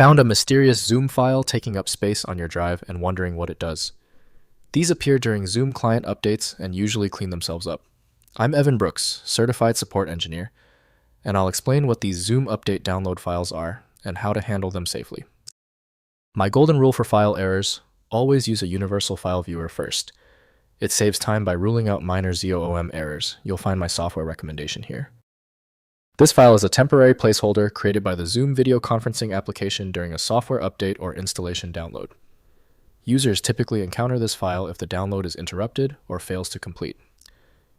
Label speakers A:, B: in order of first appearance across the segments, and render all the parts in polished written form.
A: Found a mysterious Zoom file taking up space on your drive and wondering what it does. These appear during Zoom client updates and usually clean themselves up. I'm Evan Brooks, Certified Support Engineer, and I'll explain what these Zoom update download files are and how to handle them safely. My golden rule for file errors: always use a universal file viewer first. It saves time by ruling out minor ZOOM errors. You'll find my software recommendation here. This file is a temporary placeholder created by the Zoom video conferencing application during a software update or installation download. Users typically encounter this file if the download is interrupted or fails to complete.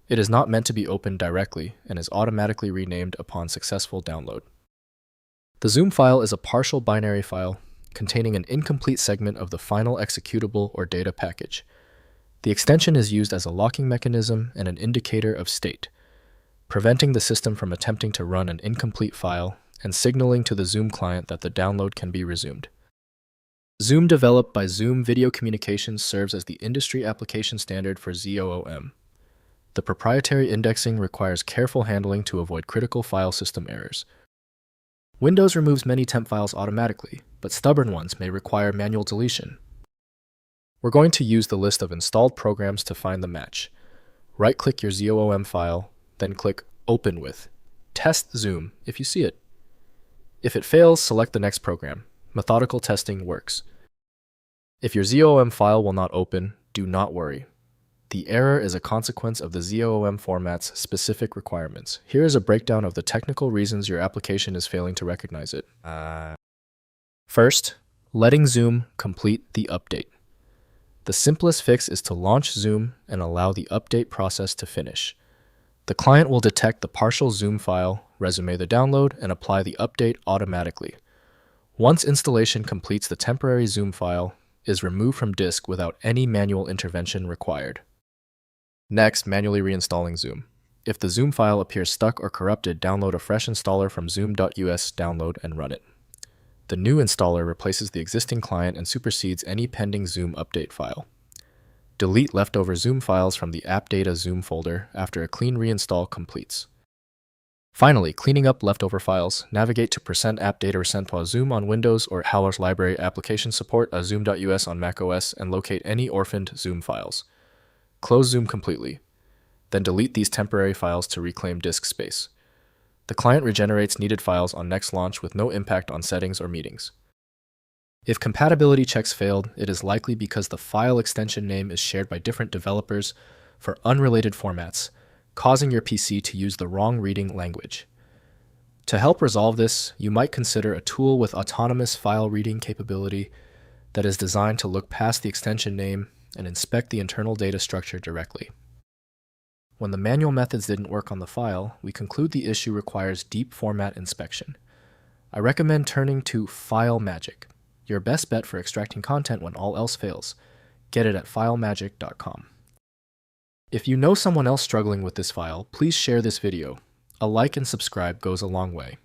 A: It is not meant to be opened directly and is automatically renamed upon successful download. The Zoom file is a partial binary file containing an incomplete segment of the final executable or data package. The extension is used as a locking mechanism and an indicator of state, preventing the system from attempting to run an incomplete file and signaling to the Zoom client that the download can be resumed. Zoom, developed by Zoom Video Communications, serves as the industry application standard for ZOOM. The proprietary indexing requires careful handling to avoid critical file system errors. Windows removes many temp files automatically, but stubborn ones may require manual deletion. We're going to use the list of installed programs to find the match. Right-click your ZOOM file, then click Open with Test Zoom if you see it. If it fails, select the next program. Methodical testing works. If your ZOOM file will not open, do not worry. The error is a consequence of the ZOOM format's specific requirements. Here is a breakdown of the technical reasons your application is failing to recognize it. First, letting Zoom complete the update. The simplest fix is to launch Zoom and allow the update process to finish. The client will detect the partial Zoom file, resume the download, and apply the update automatically. Once installation completes, the temporary Zoom file is removed from disk without any manual intervention required. Next, manually reinstalling Zoom. If the Zoom file appears stuck or corrupted, download a fresh installer from zoom.us download and run it. The new installer replaces the existing client and supersedes any pending Zoom update file. Delete leftover Zoom files from the AppData Zoom folder after a clean reinstall completes. Finally, cleaning up leftover files, navigate to %appdata Zoom on Windows or Howler's Library application support a zoom.us on macOS and locate any orphaned Zoom files. Close Zoom completely. Then delete these temporary files to reclaim disk space. The client regenerates needed files on next launch with no impact on settings or meetings. If compatibility checks failed, it is likely because the file extension name is shared by different developers for unrelated formats, causing your PC to use the wrong reading language. To help resolve this, you might consider a tool with autonomous file reading capability that is designed to look past the extension name and inspect the internal data structure directly. When the manual methods didn't work on the file, we conclude the issue requires deep format inspection. I recommend turning to FileMagic, your best bet for extracting content when all else fails. Get it at filemagic.com. If you know someone else struggling with this file, please share this video. A like and subscribe goes a long way.